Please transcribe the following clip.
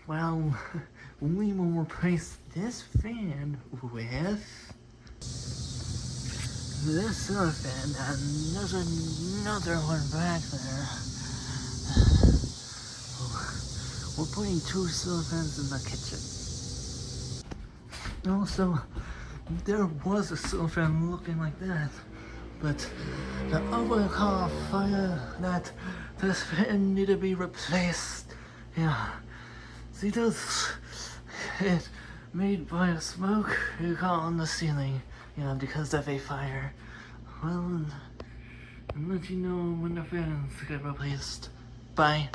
Well, we will replace this fan with this ceiling fan, and there's another one back there. We're putting two ceiling fans in the kitchen. Also, there was a ceiling fan looking like that, but the oven caught fire that this fan needed to be replaced. Yeah, see this? It made by a smoke it caught on the ceiling. Yeah, because of a fire. Well, I'll let you know when the fans get replaced. Bye.